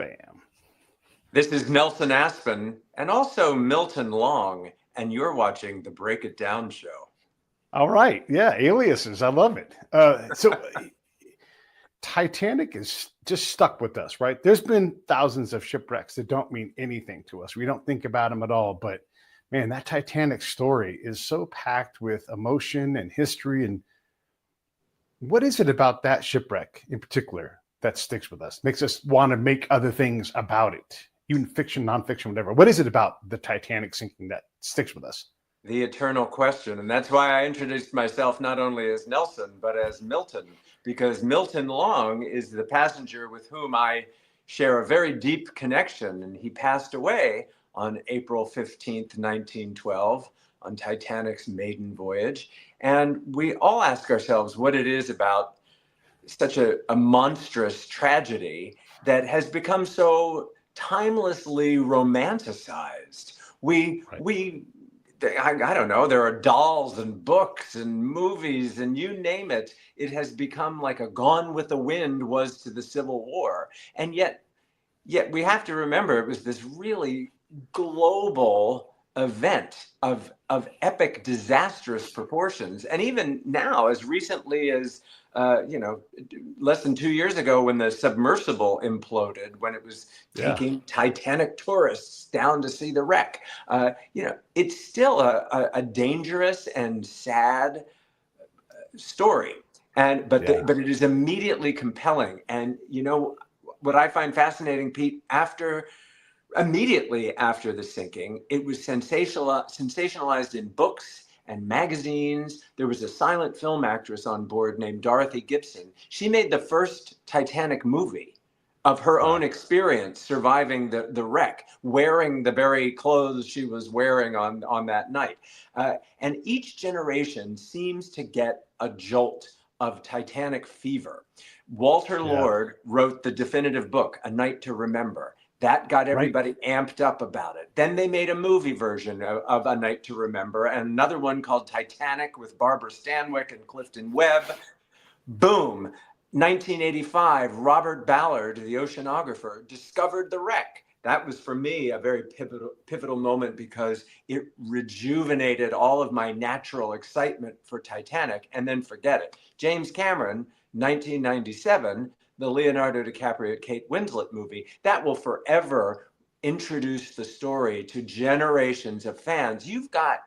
Bam. This is Nelson Aspen and also Milton Long, and you're watching the Break It Down show. All right. Yeah. Aliases. I love it. So Titanic is just stuck with us, right? There's been thousands of shipwrecks that don't mean anything to us. We don't think about them at all. But man, that Titanic story is so packed with emotion and history. And what is it about that shipwreck in particular that sticks with us, makes us want to make other things about it, even fiction, nonfiction, whatever? What is it about the Titanic sinking that sticks with us? The eternal question. And that's why I introduced myself not only as Nelson, but as Milton, because Milton Long is the passenger with whom I share a very deep connection. And he passed away on April 15th, 1912, on Titanic's maiden voyage. And we all ask ourselves what it is about such a monstrous tragedy that has become so timelessly romanticized. I don't know, there are dolls and books and movies and you name it. It has become like a Gone with the Wind was to the Civil War. And yet we have to remember it was this really global event of epic, disastrous proportions. And even now, as recently as less than 2 years ago, when the submersible imploded, when it was taking Titanic tourists down to see the wreck, it's still a dangerous and sad story. But it is immediately compelling. And what I find fascinating, Pete, immediately after the sinking, it was sensationalized in books and magazines. There was a silent film actress on board named Dorothy Gibson. She made the first Titanic movie of her own experience surviving the wreck, wearing the very clothes she was wearing on that night. And each generation seems to get a jolt of Titanic fever. Walter Lord wrote the definitive book, A Night to Remember. That got everybody amped up about it. Then they made a movie version of A Night to Remember, and another one called Titanic with Barbara Stanwyck and Clifton Webb. Boom. 1985, Robert Ballard, the oceanographer, discovered the wreck. That was, for me, a very pivotal moment because it rejuvenated all of my natural excitement for Titanic. And then forget it. James Cameron, 1997, the Leonardo DiCaprio, Kate Winslet movie, that will forever introduce the story to generations of fans. You've got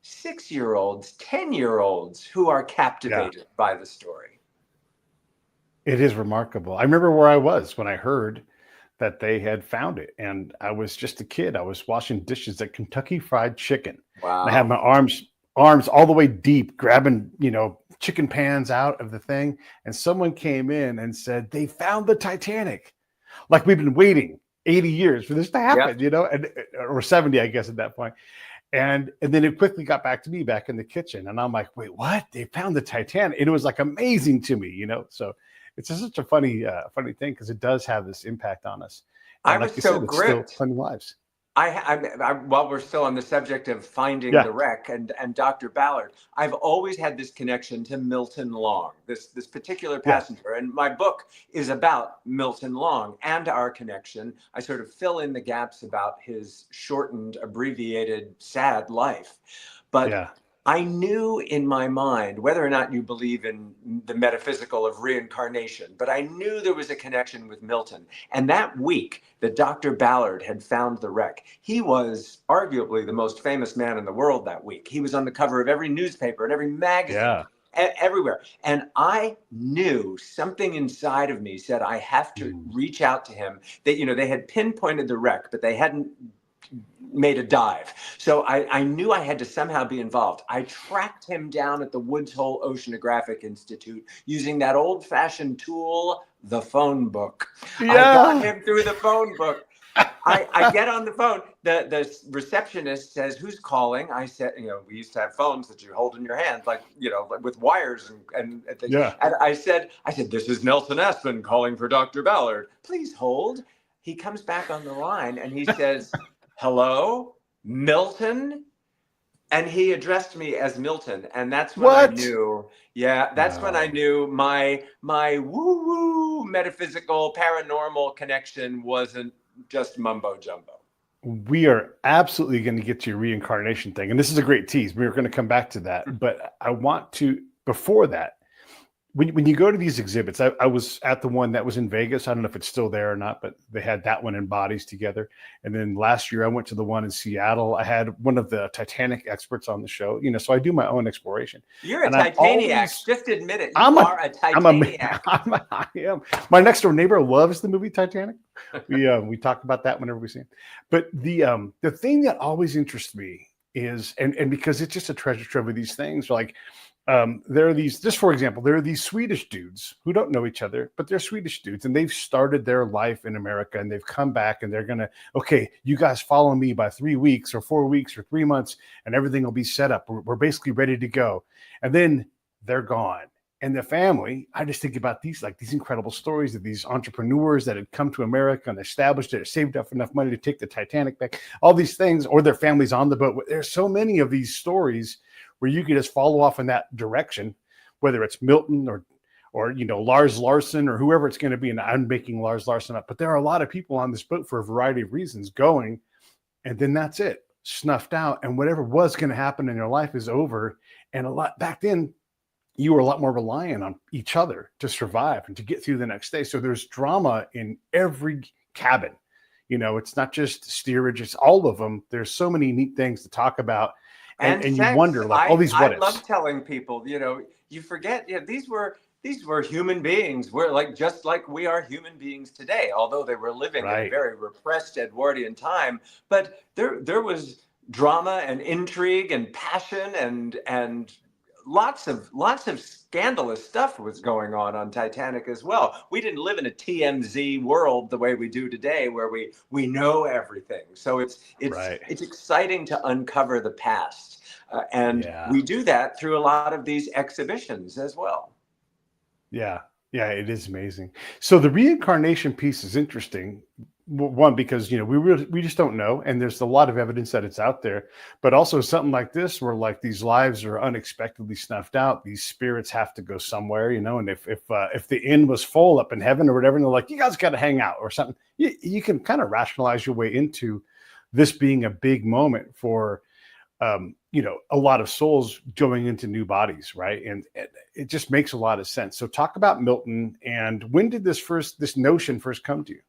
6-year-olds, 10-year-olds who are captivated by the story. It is remarkable. I remember where I was when I heard that they had found it. And I was just a kid. I was washing dishes at Kentucky Fried Chicken. Wow. And I had my arms all the way deep, grabbing, chicken pans out of the thing. And someone came in and said, they found the Titanic. Like we've been waiting 80 years for this to happen, or 70, I guess, at that point. And then it quickly got back to me back in the kitchen. And I'm like, wait, what? They found the Titanic. And it was like amazing to me, So it's just such a funny thing because it does have this impact on us. And I was so gripped. It's still funny lives. While we're still on the subject of finding the wreck and Dr. Ballard, I've always had this connection to Milton Long, this particular passenger. And my book is about Milton Long and our connection. I sort of fill in the gaps about his shortened, abbreviated, sad life. But I knew in my mind, whether or not you believe in the metaphysical of reincarnation, but I knew there was a connection with Milton. And that week that Dr. Ballard had found the wreck, he was arguably the most famous man in the world that week. He was on the cover of every newspaper and every magazine, everywhere. And I knew something inside of me said, I have to reach out to him. That, they had pinpointed the wreck, but they hadn't made a dive. So I knew I had to somehow be involved. I tracked him down at the Woods Hole Oceanographic Institute using that old-fashioned tool, the phone book. I got him through the phone book. I get on the phone. The receptionist says, who's calling? I said, we used to have phones that you hold in your hand, like with wires and things. And I said, this is Nelson Aspen calling for Dr. Ballard. Please hold. He comes back on the line and he says, hello, Milton? And he addressed me as Milton, and that's when I What? knew. Yeah, that's when I No. knew my woo woo metaphysical paranormal connection wasn't just mumbo jumbo. We are absolutely going to get to your reincarnation thing. And this is a great tease. We're going to come back to that. But I want to, before that, when you go to these exhibits, I was at the one that was in Vegas. I don't know if it's still there or not, but they had that one in bodies together. And then last year I went to the one in Seattle. I had one of the Titanic experts on the show, so I do my own exploration. You're a And I'm Titaniac. always, Just admit it. You I'm a, are a I'm a, Titaniac. I am. My next door neighbor loves the movie Titanic. We talk about that whenever we see it. But the thing that always interests me is, and because it's just a treasure trove of these things, like there are these, just for example, there are these Swedish dudes who don't know each other, but they're Swedish dudes and they've started their life in America and they've come back and they're going to, okay, you guys follow me by 3 weeks or 4 weeks or 3 months and everything will be set up. We're basically ready to go. And then they're gone. And the family, I just think about these incredible stories of these entrepreneurs that had come to America and established it, saved up enough money to take the Titanic back, all these things, or their families on the boat. There's so many of these stories where you can just follow off in that direction, whether it's Milton or Lars Larson or whoever it's going to be. And I'm making Lars Larson up, but there are a lot of people on this boat for a variety of reasons going, and then that's it, snuffed out. And whatever was going to happen in your life is over. And a lot back then, you were a lot more reliant on each other to survive and to get through the next day. So there's drama in every cabin. It's not just steerage, it's all of them. There's so many neat things to talk about. And you sex. wonder, like, all these what I ifs. love telling people, you forget, these were human beings. We're just like we are human beings today, although they were living in a very repressed Edwardian time. But there was drama and intrigue and passion and lots of scandalous stuff was going on Titanic as well. We didn't live in a TMZ world the way we do today, where we know everything. So it's exciting to uncover the past, and we do that through a lot of these exhibitions as well. Yeah, it is amazing. So the reincarnation piece is interesting. One, because we just don't know, and there's a lot of evidence that it's out there. But also something like this, where like these lives are unexpectedly snuffed out, these spirits have to go somewhere, and if the inn was full up in heaven or whatever, and they're like, you guys got to hang out or something, you can kind of rationalize your way into this being a big moment for a lot of souls going into new bodies, right? And it just makes a lot of sense. So talk about Milton, and when did this notion first come to you?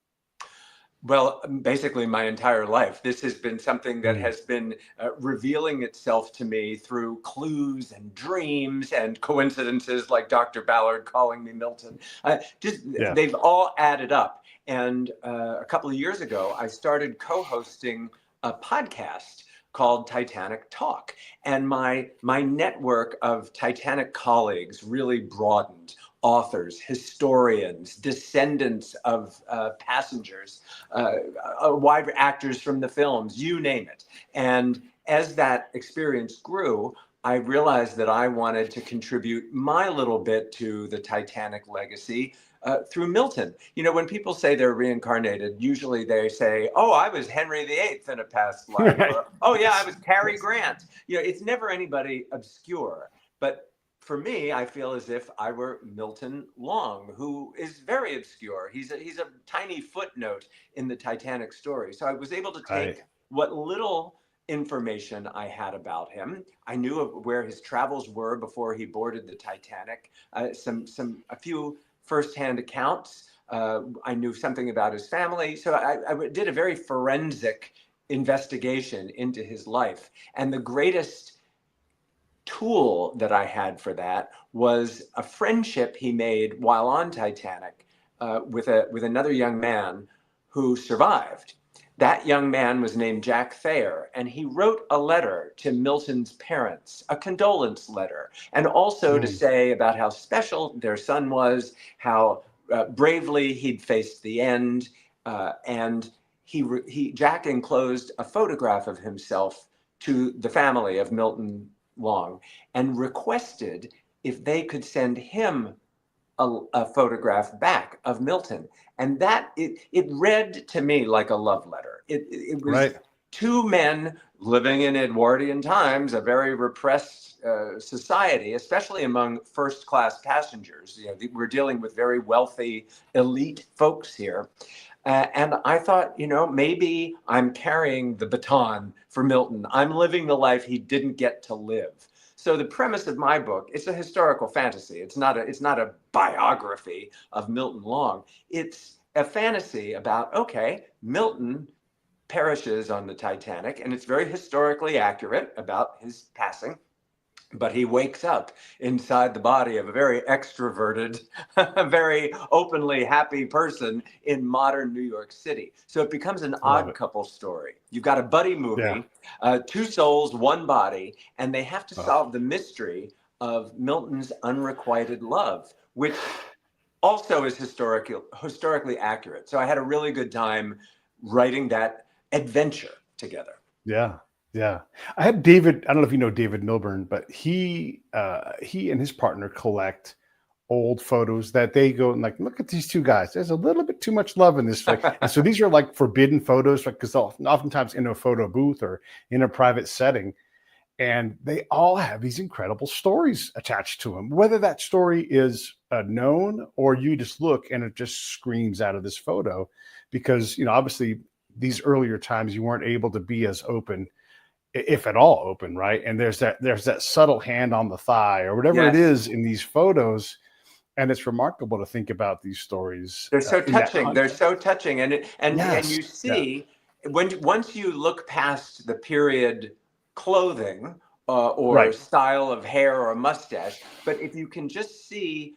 Well, basically my entire life. This has been something that has been revealing itself to me through clues and dreams and coincidences, like Dr. Ballard calling me Milton. They've all added up. And a couple of years ago, I started co-hosting a podcast called Titanic Talk. And my network of Titanic colleagues really broadened. Authors, historians, descendants of passengers, wide actors from the films, you name it. And as that experience grew, I realized that I wanted to contribute my little bit to the Titanic legacy through Milton. When people say they're reincarnated, usually they say, oh, I was Henry VIII in a past life. Or, oh, yeah, I was Cary Grant. It's never anybody obscure. But for me, I feel as if I were Milton Long, who is very obscure. He's a tiny footnote in the Titanic story. So I was able to take what little information I had about him. I knew of where his travels were before he boarded the Titanic. A few firsthand accounts. I knew something about his family. So I did a very forensic investigation into his life. And the greatest tool that I had for that was a friendship he made while on Titanic with another young man who survived. That young man was named Jack Thayer, and he wrote a letter to Milton's parents, a condolence letter, and also to say about how special their son was, how bravely he'd faced the end, and Jack enclosed a photograph of himself to the family of Milton Long and requested if they could send him a photograph back of Milton. And that it read to me like a love letter. It was two men living in Edwardian times, a very repressed society, especially among first-class passengers. You know, we're dealing with very wealthy, elite folks here. And I thought, you know, maybe I'm carrying the baton for Milton. I'm living the life he didn't get to live. So the premise of my book, it's a historical fantasy. It's not a biography of Milton Long. It's a fantasy about, okay, Milton perishes on the Titanic, and it's very historically accurate about his passing. But he wakes up inside the body of a very extroverted, very openly happy person in modern New York City. So it becomes an odd couple story. You've got a buddy movie, two souls, one body, and they have to solve the mystery of Milton's unrequited love, which also is historically accurate. So I had a really good time writing that adventure together. Yeah. Yeah. I had David, I don't know if you know David Milburn, but he and his partner collect old photos that they go and like, look at these two guys. There's a little bit too much love in this. And so these are like forbidden photos, like, because oftentimes in a photo booth or in a private setting, and they all have these incredible stories attached to them, whether that story is known or you just look and it just screams out of this photo, because, you know, obviously these earlier times you weren't able to be as open, if at all open, right? And there's that subtle hand on the thigh or whatever it is in these photos, and it's remarkable to think about these stories. They're so touching. They're so touching, and you see once you look past the period clothing or style of hair or a mustache, but if you can just see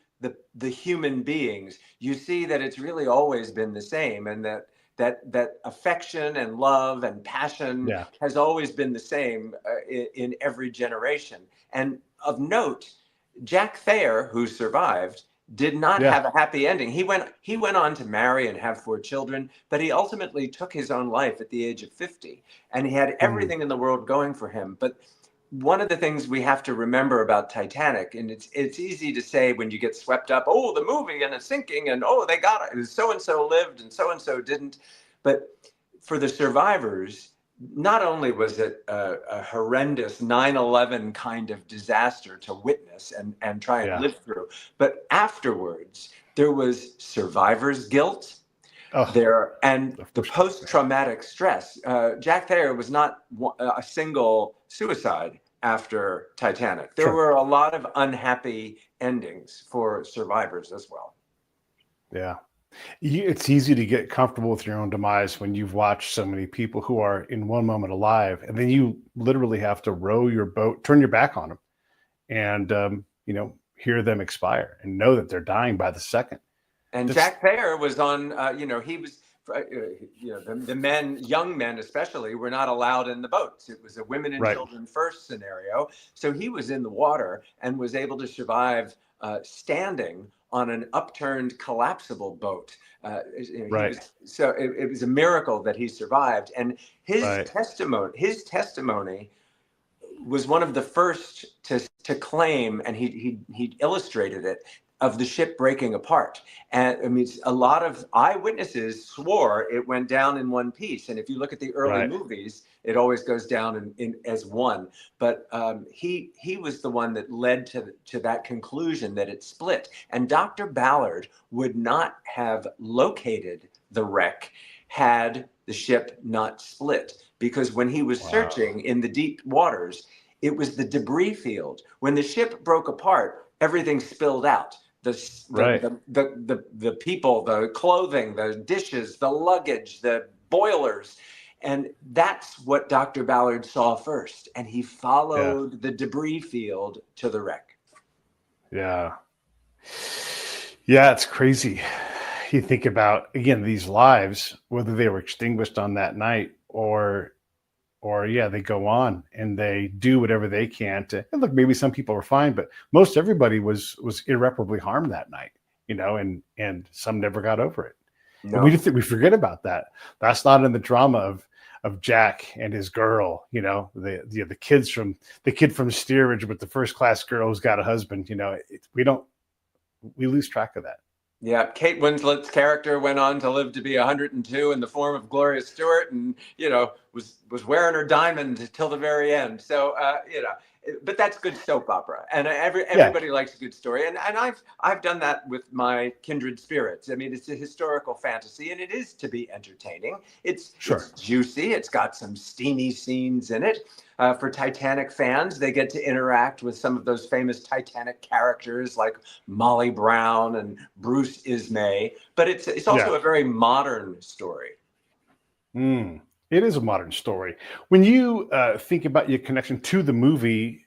the human beings, you see that it's really always been the same, and that affection and love and passion has always been the same in every generation. And of note, Jack Thayer, who survived, did not have a happy ending. He went on to marry and have 4 children, but he ultimately took his own life at the age of 50, and he had everything in the world going for him. But one of the things we have to remember about Titanic, and it's easy to say when you get swept up, oh, the movie and it's sinking, and oh, they got it, so-and-so lived and so didn't. But for the survivors, not only was it a horrendous 9/11 kind of disaster to witness and try and live through, but afterwards there was survivor's guilt and the post-traumatic stress. Jack Thayer was not a single suicide after Titanic. There were a lot of unhappy endings for survivors as well. Yeah. It's easy to get comfortable with your own demise when you've watched so many people who are in one moment alive, and then you literally have to row your boat, turn your back on them, and you know, hear them expire and know that they're dying by the second. And Jack Thayer was on, you know, he was, you know, the men, young men especially, were not allowed in the boats. It was a women and children first scenario. So he was in the water and was able to survive standing on an upturned collapsible boat. So it was a miracle that he survived. And his testimony was one of the first to claim, and he illustrated it, of the ship breaking apart. And I mean, a lot of eyewitnesses swore it went down in one piece. And if you look at the early movies, it always goes down in as one. But he was the one that led to that conclusion that it split. And Dr. Ballard would not have located the wreck had the ship not split, because when he was searching in the deep waters, it was the debris field. When the ship broke apart, everything spilled out. The people, the clothing, the dishes, the luggage, the boilers. And that's what Dr. Ballard saw first. And he followed the debris field to the wreck. Yeah. Yeah, it's crazy. You think about, again, these lives, whether they were extinguished on that night or they go on and they do whatever they can to, and look, maybe some people were fine, but most everybody was irreparably harmed that night, you know, and some never got over it. No. And we forget about that. That's not in the drama of Jack and his girl, you know, the kid from steerage with the first class girl who's got a husband, you know, we lose track of that. Yeah, Kate Winslet's character went on to live to be 102 in the form of Gloria Stewart, and was wearing her diamond till the very end. So but that's good soap opera, and Yeah, everybody likes a good story. And I've done that with my Kindred Spirits. I mean, it's a historical fantasy, and it is to be entertaining. It's sure. juicy. It's got some steamy scenes in it. For Titanic fans, they get to interact with some of those famous Titanic characters like Molly Brown and Bruce Ismay, but it's Yeah. also a very modern story. Mm. It is a modern story. When you think about your connection to the movie,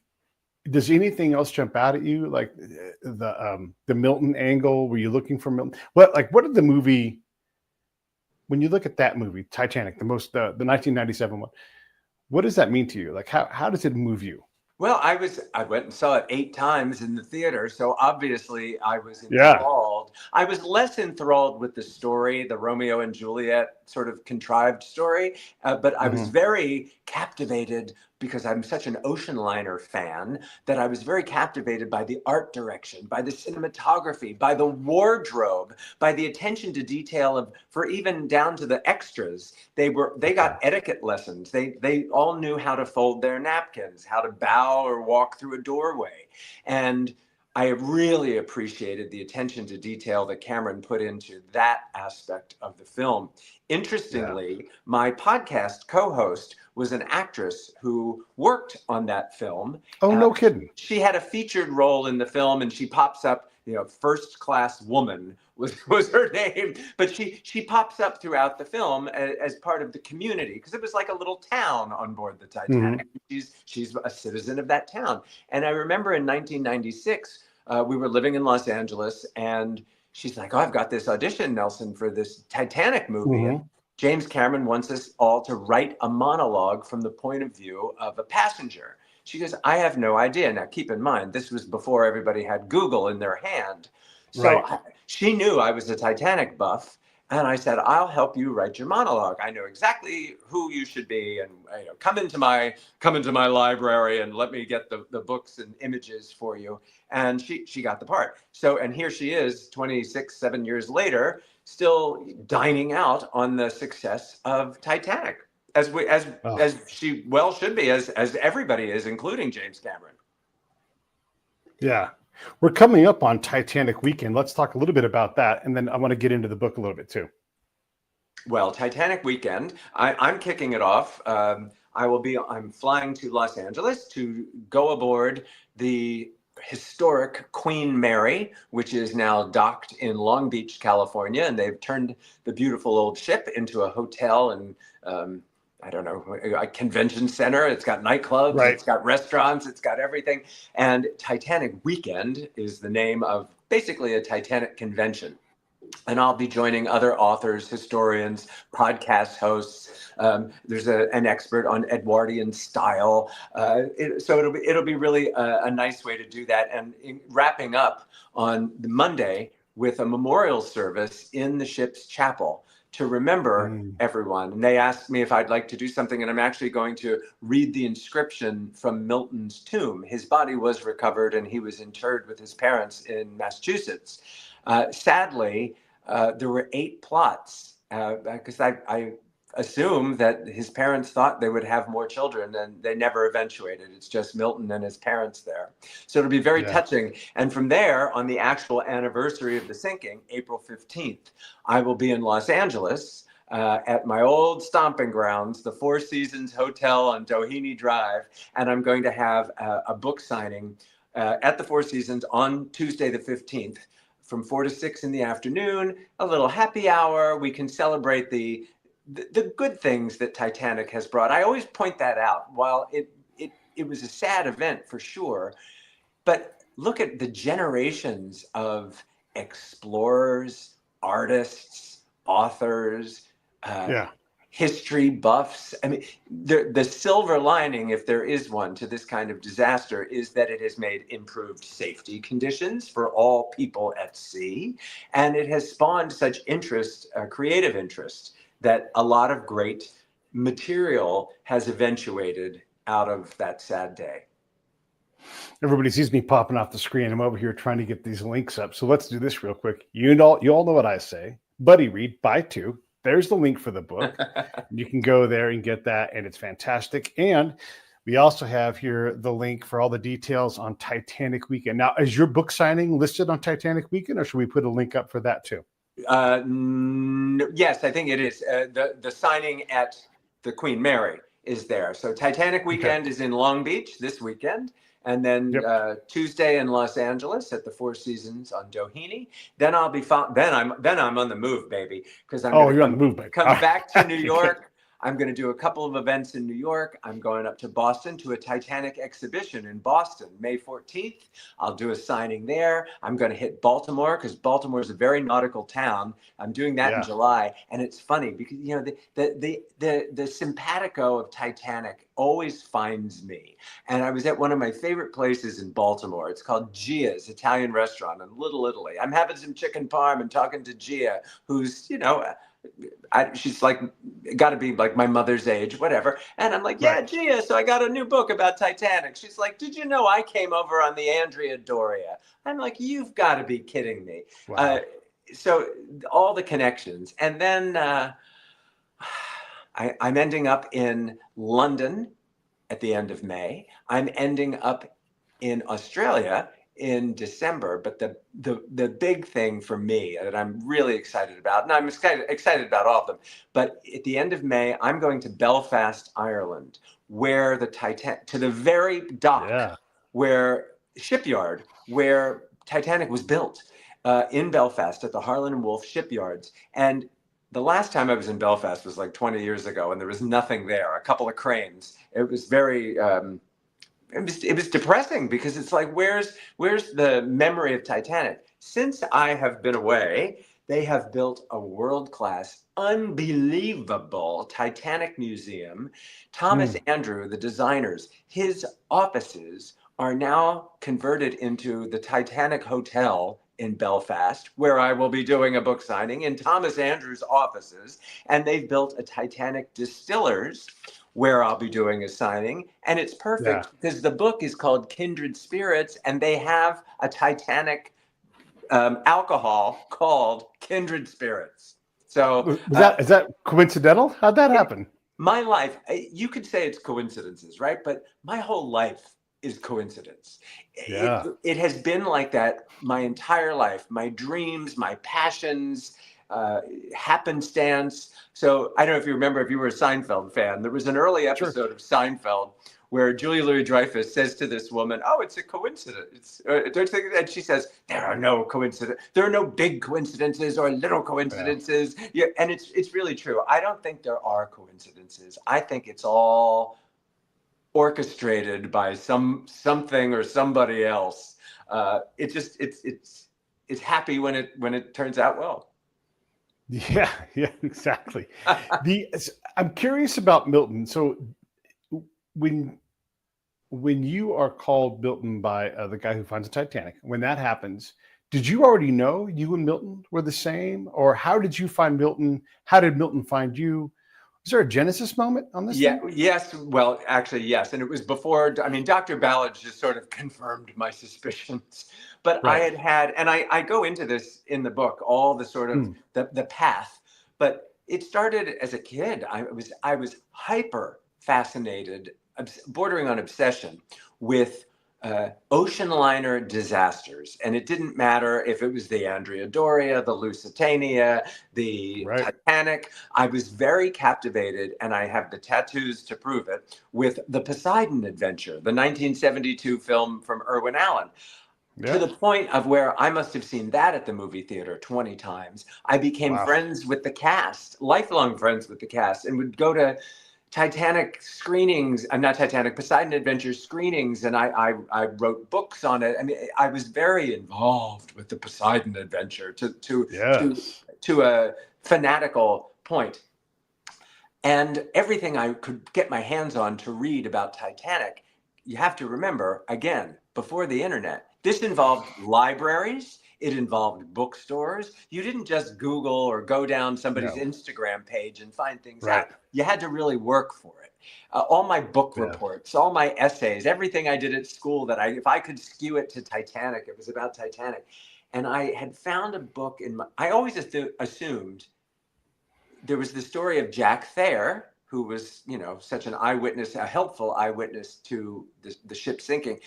does anything else jump out at you, like the Milton angle? Were you looking for Milton? What did the movie? When you look at that movie, Titanic, the 1997 one, what does that mean to you? Like how does it move you? Well, I went and saw it 8 times in the theater, so obviously I was Yeah. enthralled. I was less enthralled with the story, the Romeo and Juliet sort of contrived story, but I was Hmm. very captivated because I'm such an ocean liner fan that I was very captivated by the art direction, by the cinematography, by the wardrobe, by the attention to detail for even down to the extras. They got etiquette lessons. They all knew how to fold their napkins, how to bow or walk through a doorway. And I really appreciated the attention to detail that Cameron put into that aspect of the film. Yeah. Interestingly, my podcast co-host was an actress who worked on that film. Oh, Uh, no kidding. she had a featured role in the film, and she pops up. First class woman was her name, but she pops up throughout the film as part of the community because it was like a little town on board the Hmm. Titanic. She's a citizen of that town, and I remember in 1996 we were living in Los Angeles, and she's like, "Oh, I've got this audition, Nelson, for this Titanic movie, and Hmm. James Cameron wants us all to write a monologue from the point of view of a passenger." She goes, "I have no idea." Now, keep in mind, this was before everybody had Google in their hand. So Right. she knew I was a Titanic buff. And I said, "I'll help you write your monologue. I know exactly who you should be, and come into my library and let me get the books and images for you." And she got the part. So, and here she is, 7 years later, still dining out on the success of Titanic, as we Oh, as she well should be, as everybody is, including James Cameron. yeah. We're coming up on Titanic Weekend. Let's talk a little bit about that, and then I want to get into the book a little bit too. Well, Titanic Weekend, I'm kicking it off. I'm flying to Los Angeles to go aboard the historic Queen Mary, which is now docked in Long Beach, California, and they've turned the beautiful old ship into a hotel and I don't know, a convention center. It's got nightclubs, Right. it's got restaurants, it's got everything. And Titanic Weekend is the name of basically a Titanic convention, and I'll be joining other authors, historians, podcast hosts. There's an expert on Edwardian style, so it'll be really a nice way to do that. And wrapping up on the Monday with a memorial service in the ship's chapel to remember Mm. everyone. And they asked me if I'd like to do something, and I'm actually going to read the inscription from Milton's tomb. His body was recovered, and he was interred with his parents in Massachusetts. Sadly, there were 8 plots because I assume that his parents thought they would have more children, and they never eventuated. It's just Milton and his parents there. So it'll be very Yeah. touching. And from there, on the actual anniversary of the sinking, April 15th, I will be in Los Angeles at my old stomping grounds, the Four Seasons Hotel on Doheny Drive, and I'm going to have a book signing at the Four Seasons on Tuesday the 15th from 4 to 6 in the afternoon, a little happy hour. We can celebrate the good things that Titanic has brought. I always point that out. While it was a sad event for sure, but look at the generations of explorers, artists, authors, uh, Yeah. history buffs. I mean, the silver lining, if there is one, to this kind of disaster is that it has made improved safety conditions for all people at sea. And it has spawned such interest, creative interest, that a lot of great material has eventuated out of that sad day. Everybody sees me popping off the screen. I'm over here trying to get these links up. So let's do this real quick. You all know what I say. Buddy read, buy two. There's the link for the book. You can go there and get that, and it's fantastic. And we also have here the link for all the details on Titanic Weekend. Now, is your book signing listed on Titanic Weekend, or should we put a link up for that too? Yes, I think it is. The signing at the Queen Mary is there. So Titanic Weekend is in Long Beach this weekend. And then Tuesday in Los Angeles at the Four Seasons on Doheny. Then I'll be then I'm on the move, baby, because I'm you're on the move, baby. Come back to New York. I'm going to do a couple of events in New York. I'm going up to Boston to a Titanic exhibition in Boston, May 14th. I'll do a signing there. I'm going to hit Baltimore because Baltimore is a very nautical town. I'm doing that in July, and it's funny because the simpatico of Titanic always finds me. And I was at one of my favorite places in Baltimore. It's called Gia's Italian Restaurant in Little Italy. I'm having some chicken parm and talking to Gia, who's she's like got to be like my mother's age, whatever. And I'm like, yeah, Gia, so I got a new book about Titanic. She's like, did you know I came over on the Andrea Doria? I'm like, you've got to be kidding me. Wow. So all the connections. And then I'm ending up in London at the end of May. I'm ending up in Australia in December, but the big thing for me that I'm really excited about, and I'm excited about all of them, but at the end of May, I'm going to Belfast, Ireland, where to the very dock, shipyard where Titanic was built, in Belfast at the Harland and Wolff shipyards. And the last time I was in Belfast was like 20 years ago, and there was nothing there, a couple of cranes. It was very, it was depressing because it's like, where's the memory of Titanic? Since I have been away, they have built a world-class, unbelievable Titanic museum. Thomas Andrew, the designers, his offices are now converted into the Titanic Hotel in Belfast, where I will be doing a book signing in Thomas Andrew's offices. And they've built a Titanic Distillers where I'll be doing a signing. And it's perfect because the book is called Kindred Spirits, and they have a Titanic alcohol called Kindred Spirits. So is that coincidental? How'd that happen? My life, you could say it's coincidences, right? But my whole life is coincidence. It has been like that my entire life. My dreams, my passions, happenstance. So I don't know if you remember, if you were a Seinfeld fan, there was an early episode of Seinfeld where Julia Louis-Dreyfus says to this woman, "Oh, it's a coincidence." And she says, "There are no coincidences. There are no big coincidences or little coincidences." Yeah, and it's really true. I don't think there are coincidences. I think it's all orchestrated by something or somebody else. It's happy when it turns out well. Yeah, exactly. I'm curious about Milton. So when you are called Milton by the guy who finds the Titanic, when that happens, did you already know you and Milton were the same, or how did you find Milton? How did Milton find you? Is there a Genesis moment on this? Yes. Well, actually, yes. And it was before, I mean, Dr. Ballard just sort of confirmed my suspicions. But I had, and I go into this in the book, all the sort of the path. But it started as a kid. I was hyper fascinated, bordering on obsession with ocean liner disasters. And it didn't matter if it was the Andrea Doria, the Lusitania, the Titanic. I was very captivated, and I have the tattoos to prove it, with the Poseidon Adventure, the 1972 film from Irwin Allen. To the point of where I must have seen that at the movie theater 20 times. I became friends with the cast, lifelong friends with the cast, and would go to Titanic screenings, Poseidon Adventure screenings, and I wrote books on it. I mean, I was very involved with the Poseidon Adventure to a fanatical point. And everything I could get my hands on to read about Titanic, you have to remember, again, before the internet, this involved libraries. It involved bookstores. You didn't just Google or go down somebody's No. Instagram page and find things Right. out. You had to really work for it. All my book reports, all my essays, everything I did at school that if I could skew it to Titanic, it was about Titanic. And I had found a book I always assumed there was the story of Jack Thayer, who was, such an eyewitness, a helpful eyewitness to the ship sinking.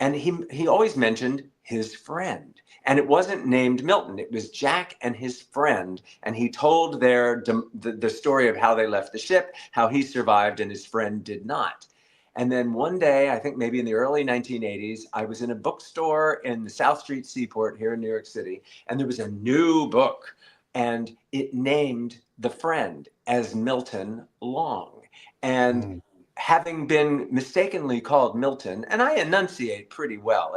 And he always mentioned his friend. And it wasn't named Milton. It was Jack and his friend. And he told the story of how they left the ship, how he survived and his friend did not. And then one day, I think maybe in the early 1980s, I was in a bookstore in the South Street Seaport here in New York City. And there was a new book. And it named the friend as Milton Long. And having been mistakenly called Milton, and I enunciate pretty well.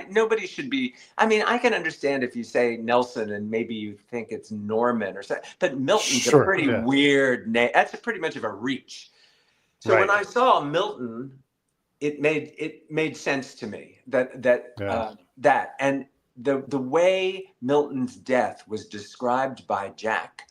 Nobody should be. I mean, I can understand if you say Nelson and maybe you think it's Norman or something, but Milton's a pretty weird name. That's pretty much of a reach. So when I saw Milton, it made sense to me that and the way Milton's death was described by Jack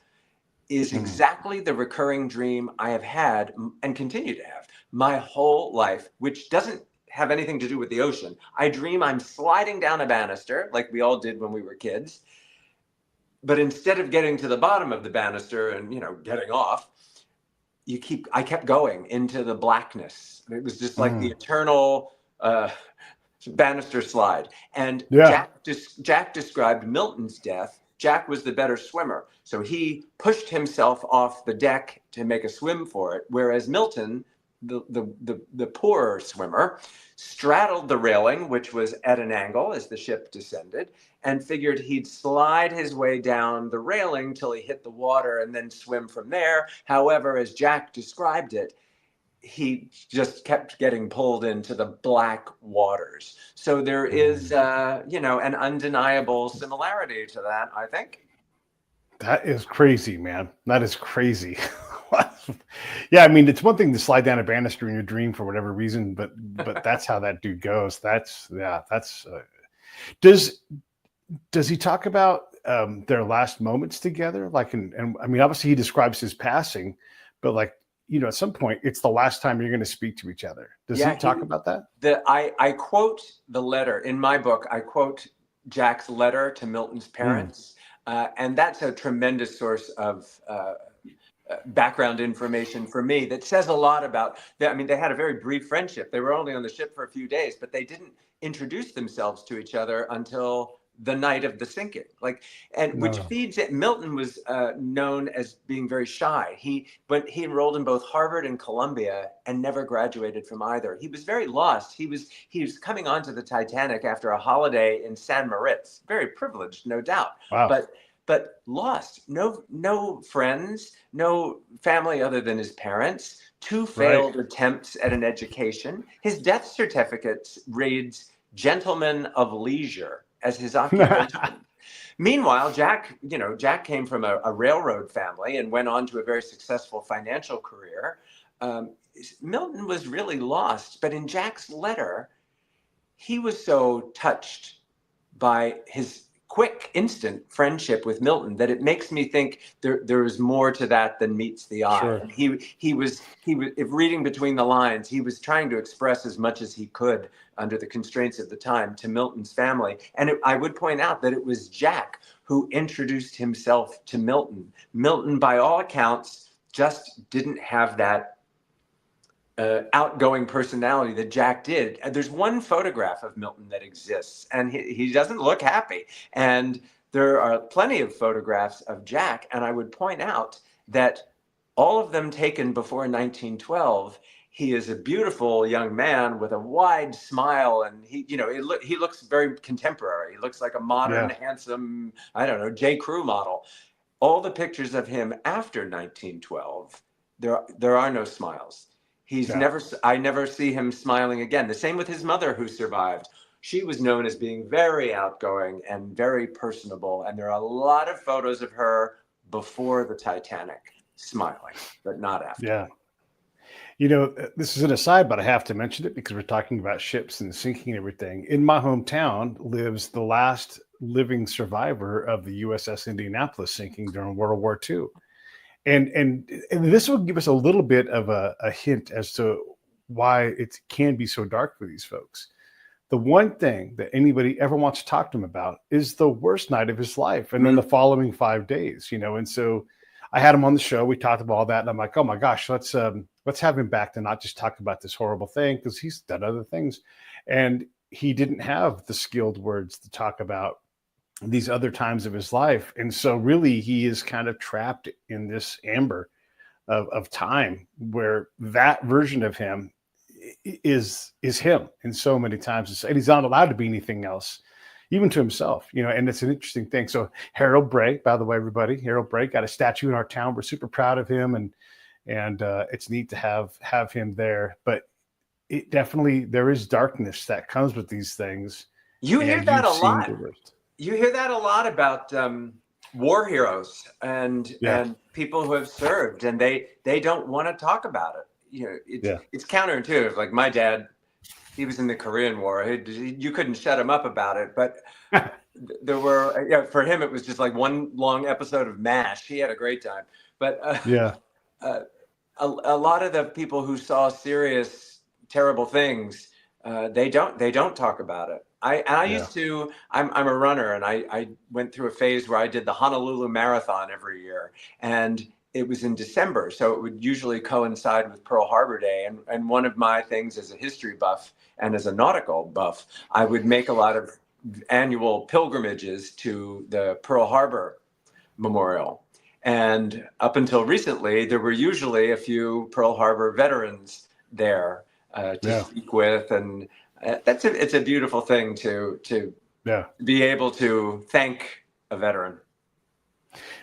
is exactly the recurring dream I have had and continue to have my whole life, which doesn't have anything to do with the ocean. I dream I'm sliding down a banister like we all did when we were kids. But instead of getting to the bottom of the banister and, getting off, I kept going into the blackness. It was just like the eternal banister slide. And Jack described Milton's death. Jack was the better swimmer. So he pushed himself off the deck to make a swim for it, whereas Milton, the poorer swimmer, straddled the railing, which was at an angle as the ship descended, and figured he'd slide his way down the railing till he hit the water and then swim from there. However, as Jack described it, he just kept getting pulled into the black waters. So there is, an undeniable similarity to that, I think. That is crazy, man. That is crazy. Yeah, I mean, it's one thing to slide down a banister in your dream for whatever reason, but that's how that dude goes. Does he talk about their last moments together? Like, and I mean, obviously he describes his passing, but like, at some point it's the last time you're going to speak to each other. Does he talk about that? I quote the letter in my book. I quote Jack's letter to Milton's parents. And that's a tremendous source of background information for me that says a lot about that. I mean, they had a very brief friendship. They were only on the ship for a few days, but they didn't introduce themselves to each other until the night of the sinking. Which feeds it. Milton was known as being very shy. He enrolled in both Harvard and Columbia and never graduated from either. He was very lost. He was coming onto the Titanic after a holiday in San Moritz. Very privileged, no doubt. Wow. But lost. No friends, no family other than his parents. 2 failed attempts at an education. His death certificate reads "Gentleman of Leisure" as his occupation. Meanwhile, Jack came from a railroad family and went on to a very successful financial career. Milton was really lost, but in Jack's letter, he was so touched by his quick, instant friendship with Milton that it makes me think there is more to that than meets the eye. Sure. And he was if reading between the lines, he was trying to express as much as he could under the constraints of the time to Milton's family. And I would point out that it was Jack who introduced himself to Milton. Milton, by all accounts, just didn't have that outgoing personality that Jack did. And there's one photograph of Milton that exists, and he doesn't look happy. And there are plenty of photographs of Jack, and I would point out that all of them taken before 1912. He is a beautiful young man with a wide smile, and he looks very contemporary. He looks like a modern, handsome, J. Crew model. All the pictures of him after 1912, there are no smiles. I never see him smiling again. The same with his mother, who survived. She was known as being very outgoing and very personable. And there are a lot of photos of her before the Titanic smiling, but not after. Yeah. This is an aside, but I have to mention it because we're talking about ships and sinking and everything. In my hometown lives the last living survivor of the USS Indianapolis sinking during World War II. And this will give us a little bit of a hint as to why it can be so dark for these folks. The one thing that anybody ever wants to talk to him about is the worst night of his life, and then the following 5 days, And so I had him on the show. We talked about all that, and I'm like, oh my gosh, let's have him back to not just talk about this horrible thing, because he's done other things, and he didn't have the skilled words to talk about these other times of his life. And so really he is kind of trapped in this amber of time where that version of him is him in so many times. And he's not allowed to be anything else, even to himself, and it's an interesting thing. So Harold Bray, by the way, everybody, Harold Bray got a statue in our town. We're super proud of him. And it's neat to have him there, but it definitely, there is darkness that comes with these things. You hear that a lot. You hear that a lot about war heroes and people who have served, and they don't want to talk about it. It's counterintuitive. Like my dad, he was in the Korean War. You couldn't shut him up about it, but there were, for him, it was just like one long episode of MASH. He had a great time. But a lot of the people who saw serious, terrible things, they don't talk about it. I used to, I'm a runner, and I went through a phase where I did the Honolulu Marathon every year, and it was in December. So it would usually coincide with Pearl Harbor Day. And one of my things as a history buff and as a nautical buff, I would make a lot of annual pilgrimages to the Pearl Harbor Memorial. And up until recently, there were usually a few Pearl Harbor veterans there to speak with, and it's a beautiful thing to be able to thank a veteran.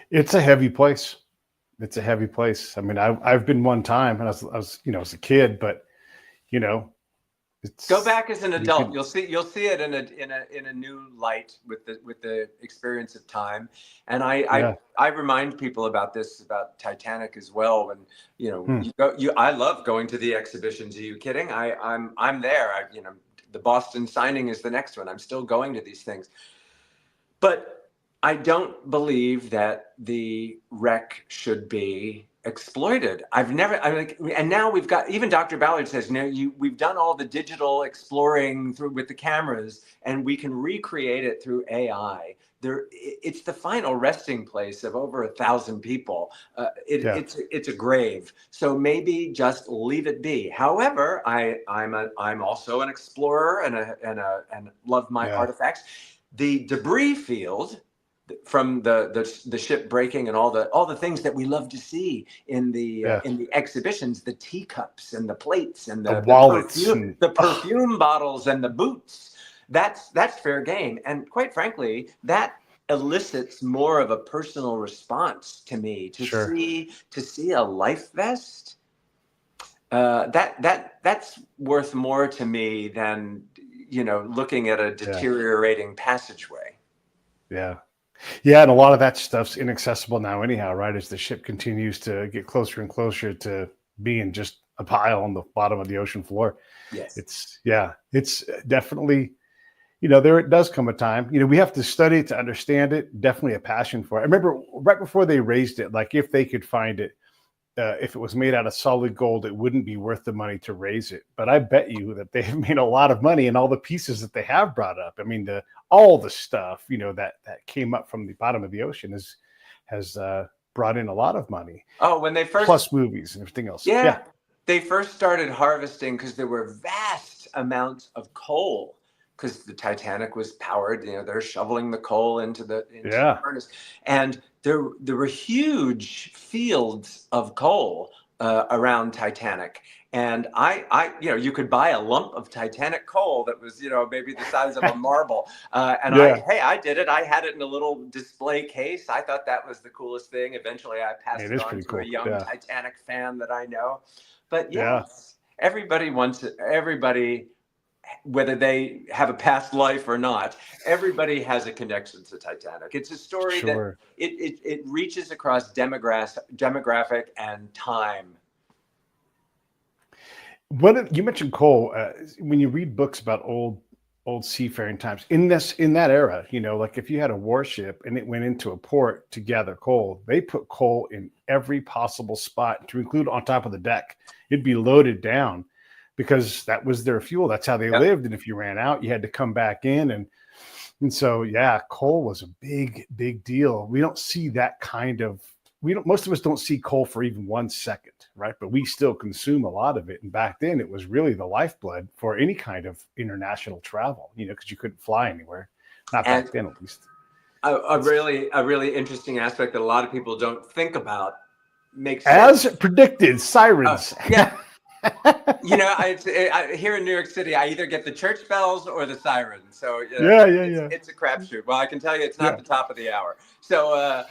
It's a heavy place. It's a heavy place. I mean, I've been one time, and I was as a kid, but go back as an adult. You'll see it in a new light with the experience of time. And I remind people about this, about Titanic as well. When I love going to the exhibitions. Are you kidding? I'm there. The Boston signing is the next one. I'm still going to these things, but I don't believe that the wreck should be exploited. And now we've got, even Dr. Ballard says, we've done all the digital exploring with the cameras, and we can recreate it through AI. It's the final resting place of over 1,000 people. It's a grave. So maybe just leave it be. However, I'm also an explorer and love my artifacts. The debris field from the ship breaking and all the things that we love to see in the exhibitions, the teacups and the plates and the wallets, the perfume bottles and the boots, that's fair game. And quite frankly, that elicits more of a personal response to me to see a life vest. That's worth more to me than looking at a deteriorating passageway. Yeah, and a lot of that stuff's inaccessible now anyhow, right? As the ship continues to get closer and closer to being just a pile on the bottom of the ocean floor. Yes. It's definitely, there it does come a time, we have to study it to understand it. Definitely a passion for it. I remember right before they raised it, like if they could find it, if it was made out of solid gold, it wouldn't be worth the money to raise it. But I bet you that they've made a lot of money, and all the pieces that they have brought up. I mean, all the stuff, that came up from the bottom of the ocean has brought in a lot of money. Oh, when they first, plus movies and everything else. They first started harvesting because there were vast amounts of coal. Because the Titanic was powered, they're shoveling the coal into the furnace, and there were huge fields of coal around Titanic. And you could buy a lump of Titanic coal that was, maybe the size of a marble. I did it. I had it in a little display case. I thought that was the coolest thing. Eventually, I passed it on to a young Titanic fan that I know. But everybody wants it. Everybody, whether they have a past life or not, everybody has a connection to Titanic. It's a story that it reaches across demographic and time. You mentioned coal. When you read books about old old seafaring times in that era, like if you had a warship and it went into a port to gather coal, they put coal in every possible spot, to include on top of the deck. It'd be loaded down because that was their fuel. That's how they lived. And if you ran out, you had to come back in. And so, yeah, coal was a big deal. We don't see that kind of, most of us don't see coal for even 1 second, right? But we still consume a lot of it. And back then it was really the lifeblood for any kind of international travel, because you couldn't fly anywhere. Not back then, at least. A really interesting aspect that a lot of people don't think about makes sense. As predicted, sirens. Yeah. Here in New York City, I either get the church bells or the sirens. So it's a crapshoot. Well, I can tell you it's not the top of the hour. So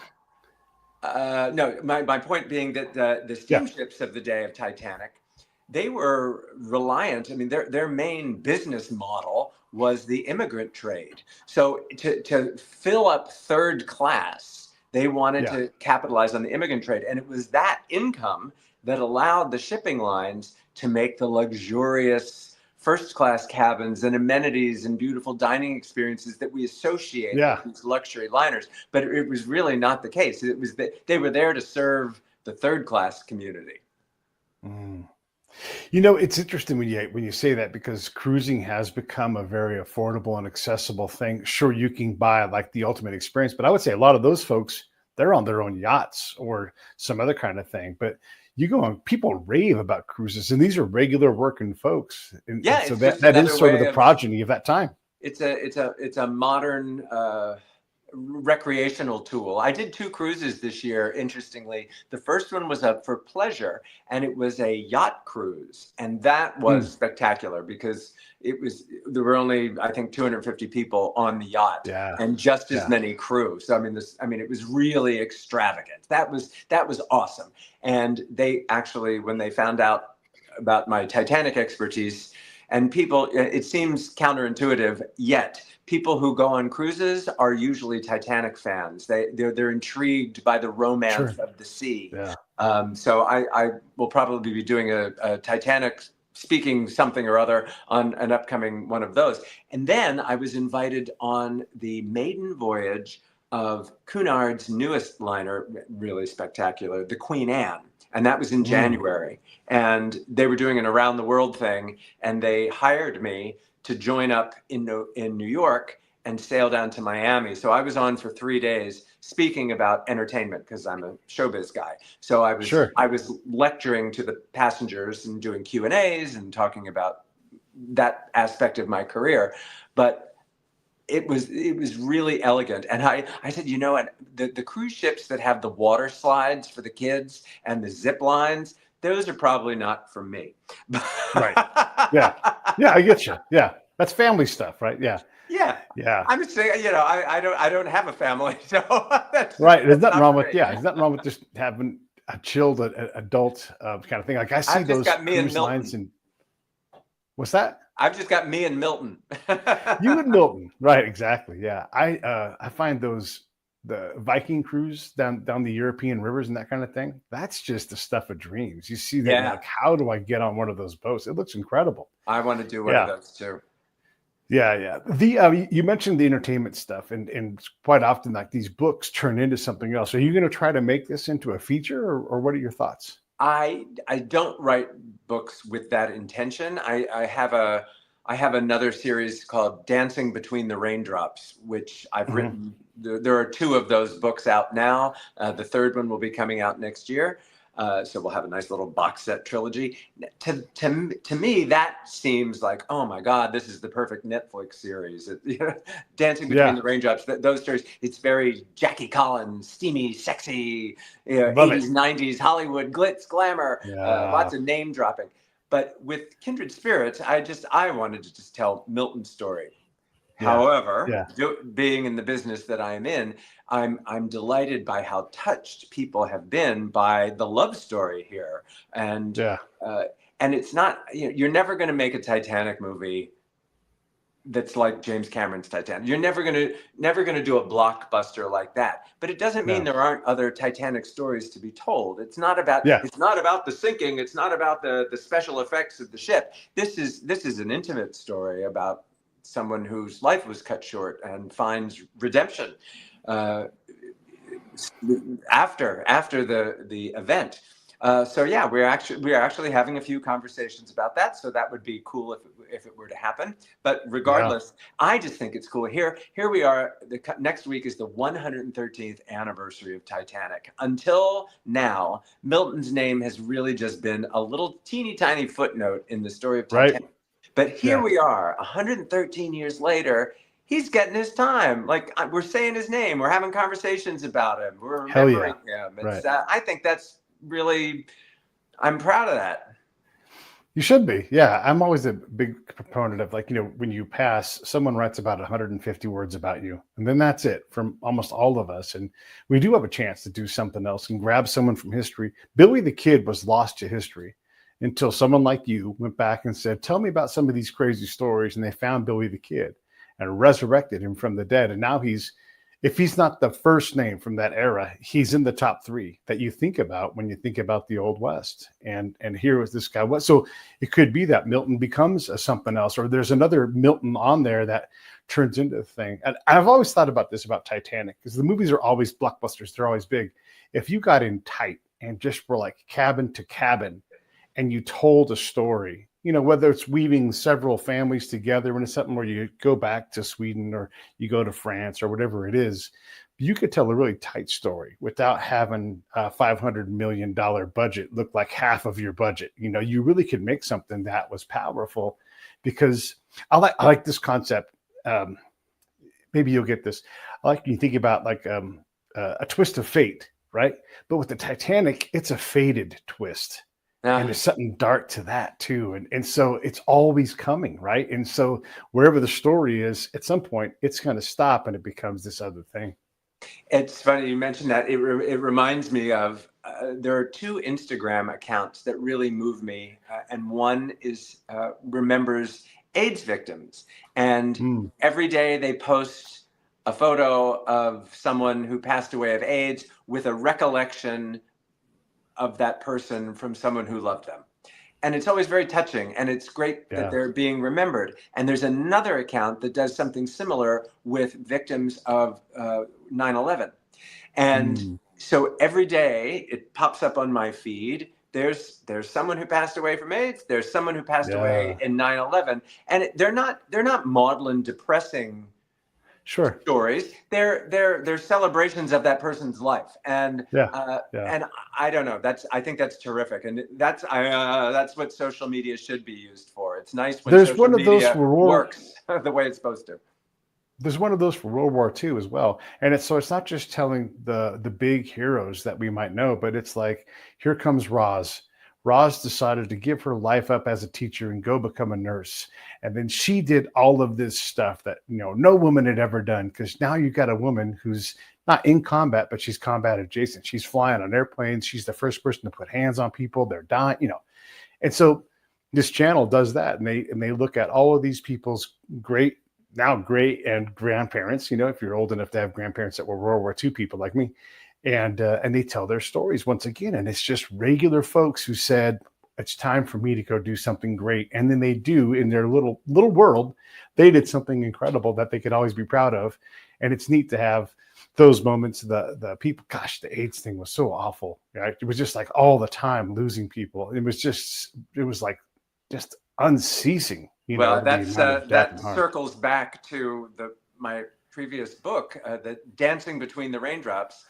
no, my point being that the steamships of the day of Titanic, they were reliant. I mean, their main business model was the immigrant trade. So to fill up third class, they wanted to capitalize on the immigrant trade. And it was that income that allowed the shipping lines to make the luxurious first class cabins and amenities and beautiful dining experiences that we associate with these luxury liners. But it was really not the case. It was that they were there to serve the third class community. Mm. It's interesting when you say that, because cruising has become a very affordable and accessible thing. Sure, you can buy like the ultimate experience, but I would say a lot of those folks, they're on their own yachts or some other kind of thing. But you go on, people rave about cruises, and these are regular working folks. And so that is sort of the progeny of that time. It's a modern recreational tool. I did 2 cruises this year, interestingly. The first one was for pleasure, and it was a yacht cruise, and that was spectacular because there were only, I think, 250 people on the yacht and just as many crew. So it was really extravagant. That was awesome. And they actually, when they found out about my Titanic expertise, and people, it seems counterintuitive, yet people who go on cruises are usually Titanic fans. They're intrigued by the romance of the sea. Yeah. So I will probably be doing a Titanic speaking something or other on an upcoming one of those. And then I was invited on the maiden voyage of Cunard's newest liner, really spectacular, the Queen Anne. And that was in January. And they were doing an around the world thing. And they hired me to join up in New York and sail down to Miami. So I was on for 3 days speaking about entertainment because I'm a showbiz guy. So I was lecturing to the passengers and doing Q&As and talking about that aspect of my career. But it was really elegant. And I said, the cruise ships that have the water slides for the kids and the zip lines, those are probably not for me. Right. Yeah. Yeah, I get you. Yeah. That's family stuff, right? Yeah. Yeah. Yeah. I'm just saying, I don't have a family. So right. There's nothing wrong with there's nothing wrong with just having a chilled adult kind of thing. Like I see those cruise lines and what's that? I've just got me and Milton. You and Milton. Right, exactly. Yeah. I find the Viking cruise down the European rivers and that kind of thing, that's just the stuff of dreams. You see that, like, how do I get on one of those boats? It looks incredible. I want to do one of those too. Yeah. The you mentioned the entertainment stuff, and quite often, like, these books turn into something else. Are you going to try to make this into a feature, or what are your thoughts? I don't write books with that intention. I have another series called Dancing Between the Raindrops, which I've written. There are 2 of those books out now. The third one will be coming out next year. So we'll have a nice little box set trilogy. To me, that seems like, oh my God, this is the perfect Netflix series. Dancing Between the Raindrops, those stories, it's very Jackie Collins, steamy, sexy, 80s, 90s, Hollywood, glitz, glamour, lots of name dropping. But with Kindred Spirits, I wanted to just tell Milton's story. However, being in the business that I am in, I'm delighted by how touched people have been by the love story here, and it's not, you're never going to make a Titanic movie that's like James Cameron's Titanic. You're never going to do a blockbuster like that. But it doesn't mean there aren't other Titanic stories to be told. It's not about the sinking. It's not about the special effects of the ship. This is an intimate story about someone whose life was cut short and finds redemption after the event. So yeah, we are actually having a few conversations about that. So that would be cool if it were to happen. But regardless, I just think it's cool. Here we are. Next week is the 113th anniversary of Titanic. Until now, Milton's name has really just been a little teeny tiny footnote in the story of Titanic. Right. But here we are, 113 years later. He's getting his time. Like, we're saying his name. We're having conversations about him. We're remembering him. It's, I think that's really, I'm proud of that. You should be. Yeah. I'm always a big proponent of, like, when you pass, someone writes about 150 words about you, and then that's it from almost all of us. And we do have a chance to do something else and grab someone from history. Billy the Kid was lost to history until someone like you went back and said, tell me about some of these crazy stories. And they found Billy the Kid and resurrected him from the dead. And now if he's not the first name from that era, he's in the top 3 that you think about when you think about the Old West. And here was this guy. So it could be that Milton becomes something else, or there's another Milton on there that turns into the thing. And I've always thought about this about Titanic, because the movies are always blockbusters. They're always big. If you got in tight and just were like cabin to cabin and you told a story, whether it's weaving several families together into something where you go back to Sweden or you go to France or whatever it is, you could tell a really tight story without having a $500 million budget look like half of your budget. You really could make something that was powerful, because I like this concept. Maybe you'll get this. I like you think about like a twist of fate, right? But with the Titanic, it's a fated twist. And there's something dark to that too. And so it's always coming, right? And so wherever the story is, at some point, it's going to stop and it becomes this other thing. It's funny you mentioned that. It reminds me of, there are 2 Instagram accounts that really move me. And one is remembers AIDS victims. And every day they post a photo of someone who passed away of AIDS with a recollection of that person from someone who loved them. And it's always very touching, and it's great that they're being remembered. And there's another account that does something similar with victims of 9/11. And so every day it pops up on my feed. There's someone who passed away from AIDS. There's someone who passed away in 9/11. And they're not maudlin, depressing stories. They're celebrations of that person's life, and and I don't know. I think that's terrific, and that's what social media should be used for. It's nice when social media works the way it's supposed to. There's one of those for World War II as well, and it's not just telling the big heroes that we might know, but it's like, here comes Roz. Roz decided to give her life up as a teacher and go become a nurse. And then she did all of this stuff that, no woman had ever done, because now you've got a woman who's not in combat, but she's combat adjacent. She's flying on airplanes. She's the first person to put hands on people. They're dying, And so this channel does that. And they look at all of these people's great and grandparents, if you're old enough to have grandparents that were World War II people like me. And they tell their stories once again. And it's just regular folks who said, it's time for me to go do something great. And then they do, in their little world, they did something incredible that they could always be proud of. And it's neat to have those moments. The people, gosh, the AIDS thing was so awful. Right? It was just like all the time losing people. It was like just unceasing. Well, that circles back to my previous book, the Dancing Between the Raindrops.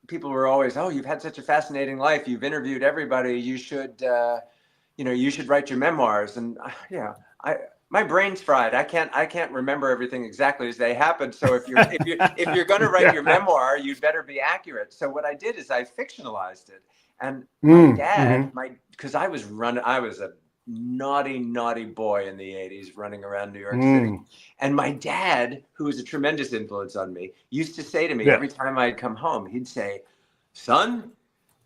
People were always, oh, you've had such a fascinating life. You've interviewed everybody. You should write your memoirs. And my brain's fried. I can't remember everything exactly as they happened. So if you're going to write your memoir, you'd better be accurate. So what I did is I fictionalized it. And my dad, because I was a naughty boy in the 80s running around New York City. And my dad, who was a tremendous influence on me, used to say to me every time I'd come home, he'd say, son,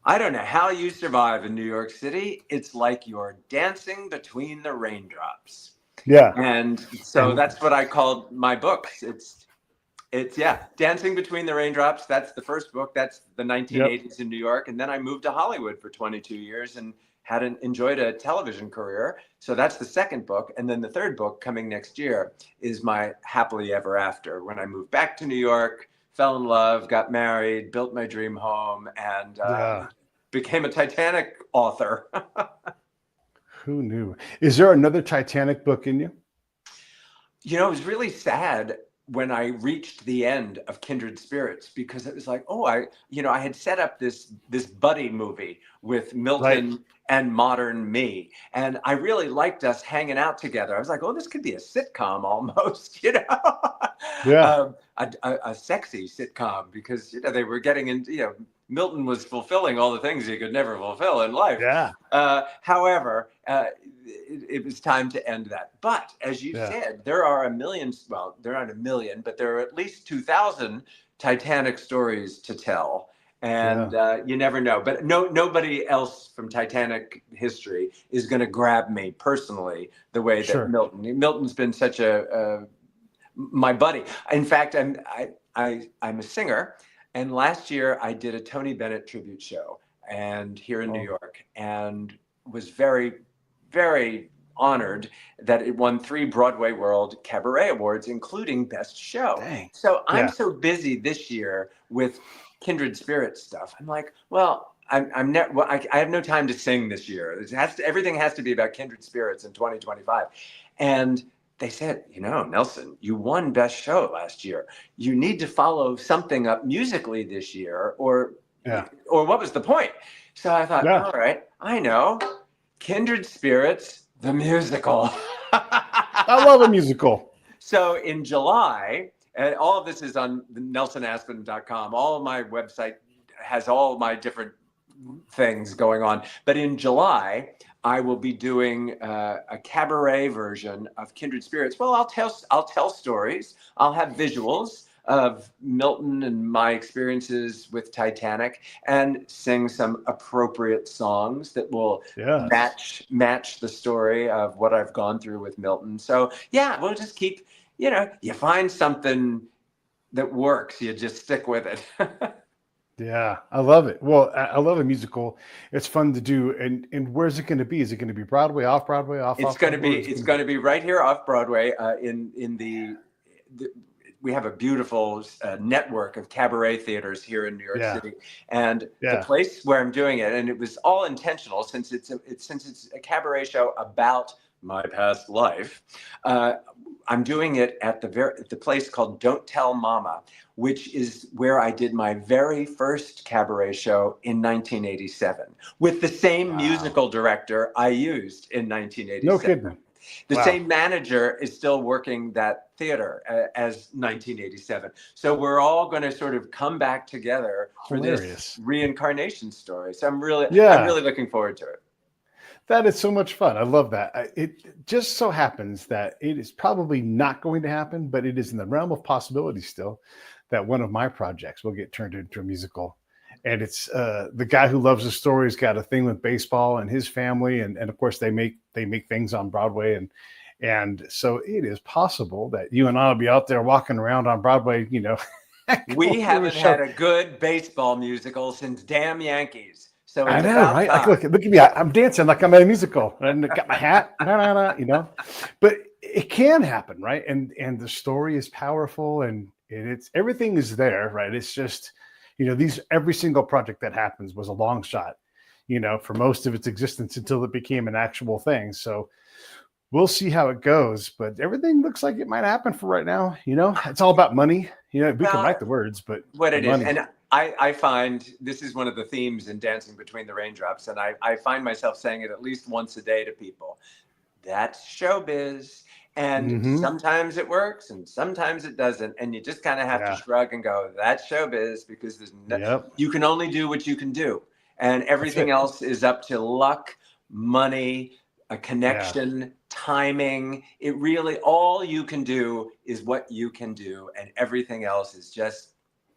I don't know how you survive in New York City. It's like you're dancing between the raindrops. Yeah. And so that's what I called my books. It's Dancing Between the Raindrops. That's the first book. That's the 1980s in New York. And then I moved to Hollywood for 22 years and hadn't enjoyed a television career. So that's the second book. And then the third book coming next year is my happily ever after, when I moved back to New York, fell in love, got married, built my dream home, and became a Titanic author. Who knew? Is there another Titanic book in you? You know, it was really sad when I reached the end of Kindred Spirits, because it was like, I had set up this buddy movie with Milton and modern me. And I really liked us hanging out together. I was like, this could be a sitcom almost, a sexy sitcom, because, they were getting into, Milton was fulfilling all the things he could never fulfill in life. Yeah. However, it was time to end that. But as you said, there are there aren't a million, but there are at least 2,000 Titanic stories to tell. And you never know. But nobody else from Titanic history is going to grab me personally the way that Milton's been such my buddy. In fact, I'm a singer. And last year I did a Tony Bennett tribute show here in New York, and was very, very honored that it won 3 Broadway World Cabaret Awards, including Best Show. Dang. So I'm so busy this year with Kindred Spirits stuff. I'm like, I have no time to sing this year. Everything has to be about Kindred Spirits in 2025. And they said, Nelson, you won Best Show last year. You need to follow something up musically this year, or what was the point? So I thought, all right, I know. Kindred Spirits, the musical. I love a musical. So in July, and all of this is on nelsonaspen.com. All of my website has all my different things going on. But in July, I will be doing a cabaret version of Kindred Spirits. Well, I'll tell stories. I'll have visuals of Milton and my experiences with Titanic, and sing some appropriate songs that will match the story of what I've gone through with Milton. So we'll just keep, you find something that works, you just stick with it. Yeah, I love it. Well, I love a musical. It's fun to do. And where's it going to be? Is it going to be Broadway, off Broadway, It's going to be right here off Broadway. We have a beautiful network of cabaret theaters here in New York City, and the place where I'm doing it, and it was all intentional, since it's a cabaret show about my past life. I'm doing it at the place called Don't Tell Mama, which is where I did my very first cabaret show in 1987 with the same musical director I used in 1987. No kidding. The same manager is still working that theater as 1987. So we're all going to sort of come back together for this reincarnation story. So I'm really looking forward to it. That is so much fun. I love that. It just so happens that it is probably not going to happen, but it is in the realm of possibility still that one of my projects will get turned into a musical. And it's the guy who loves the story's got a thing with baseball and his family, and of course they make things on Broadway, and so it is possible that you and I will be out there walking around on Broadway. We haven't had a good baseball musical since Damn Yankees. So I know, right? Like, look at me. I'm dancing like I'm at a musical, and I got my hat, But it can happen, right? And the story is powerful, and it's everything is there, right? It's just, every single project that happens was a long shot, for most of its existence until it became an actual thing. So we'll see how it goes, but everything looks like it might happen for right now. It's all about money. We can write the words, but what it is, and I find this is one of the themes in Dancing Between the Raindrops, and I find myself saying it at least once a day to people. That's showbiz. And sometimes it works and sometimes it doesn't. And you just kind of have to shrug and go, that's showbiz, because you can only do what you can do. And everything else is up to luck, money, a connection, timing. It really, all you can do is what you can do. And everything else is just,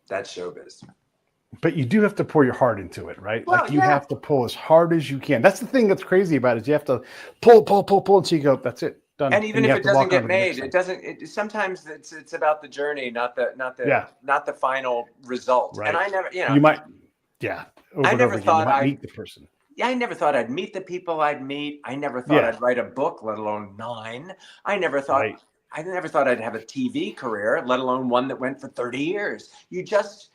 that's showbiz. But you do have to pour your heart into it, right? Well, you have to pull as hard as you can. That's the thing that's crazy about it, is you have to pull until you go, that's it. Done. And even you if have it to walk doesn't on get to the next made, thing. it doesn't. Sometimes it's about the journey, not Yeah. the final result. Right. And I never, You might, yeah, over I and never over again. You thought might meet the person. I never thought I'd meet the people I'd meet. I never thought Yeah. I'd write a book, let alone 9. Right. I never thought I'd have a TV career, let alone one that went for 30 years. You just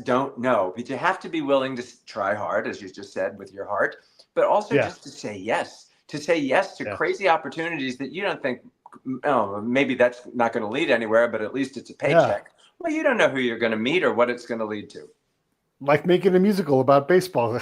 don't know. But you have to be willing to try hard, as you just said, with your heart, but also Yeah. just to say yes to Yeah. crazy opportunities that you don't think, oh, maybe that's not going to lead anywhere, but at least it's a Yeah. paycheck. Well, you don't know who you're going to meet or what it's going to lead to. Like making a musical about baseball.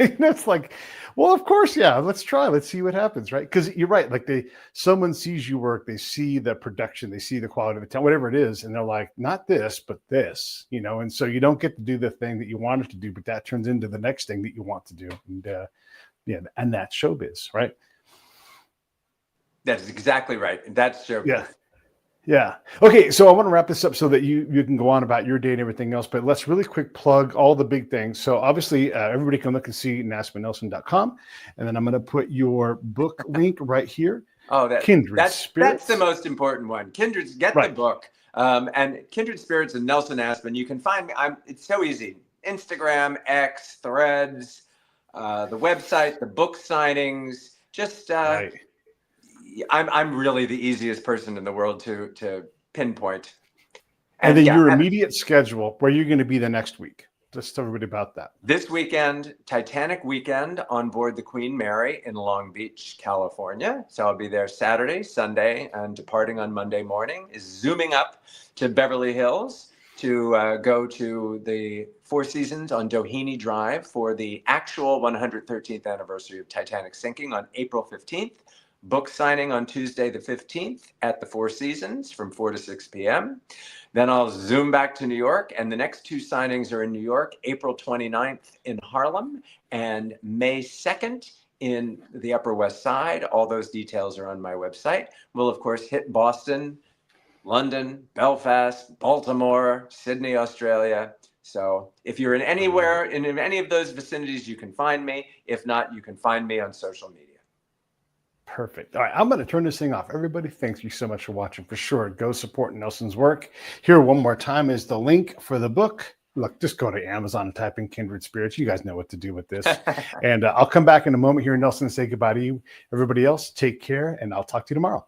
It's like, well, of course, yeah. Let's try. Let's see what happens, right? Because you're right. Like someone sees you work, they see the production, they see the quality of the talent, whatever it is, and they're like, not this, but this, And so you don't get to do the thing that you wanted to do, but that turns into the next thing that you want to do, and that's showbiz, right? That is exactly right. That's showbiz. Yeah. Yeah. Okay. So I want to wrap this up so that you can go on about your day and everything else, but let's really quick plug all the big things. So obviously everybody can look and see AspenNelson.com. And then I'm going to put your book link right here. Oh, Kindred Spirits. That's the most important one. Kindred's, get the book. And Kindred Spirits and Nelson Aspen, you can find me. It's so easy. Instagram, X, Threads, the website, the book signings, just, I'm really the easiest person in the world to pinpoint. And then your immediate schedule, where you're going to be the next week. Just tell everybody about that. This weekend, Titanic Weekend on board the Queen Mary in Long Beach, California. So I'll be there Saturday, Sunday, and departing on Monday morning. Is zooming up to Beverly Hills to go to the Four Seasons on Doheny Drive for the actual 113th anniversary of Titanic sinking on April 15th. Book signing on Tuesday the 15th at the Four Seasons from 4 to 6 p.m. Then I'll zoom back to New York, and the next 2 signings are in New York, April 29th in Harlem and May 2nd in the Upper West Side. All those details are on my website. We'll, of course, hit Boston, London, Belfast, Baltimore, Sydney, Australia. So if you're in anywhere, in any of those vicinities, you can find me. If not, you can find me on social media. Perfect. All right. I'm going to turn this thing off. Everybody, thank you so much for watching. For sure, go support Nelson's work. Here, one more time, is the link for the book. Look, just go to Amazon and type in Kindred Spirits. You guys know what to do with this. And I'll come back in a moment here, Nelson, and say goodbye to you. Everybody else, take care, and I'll talk to you tomorrow.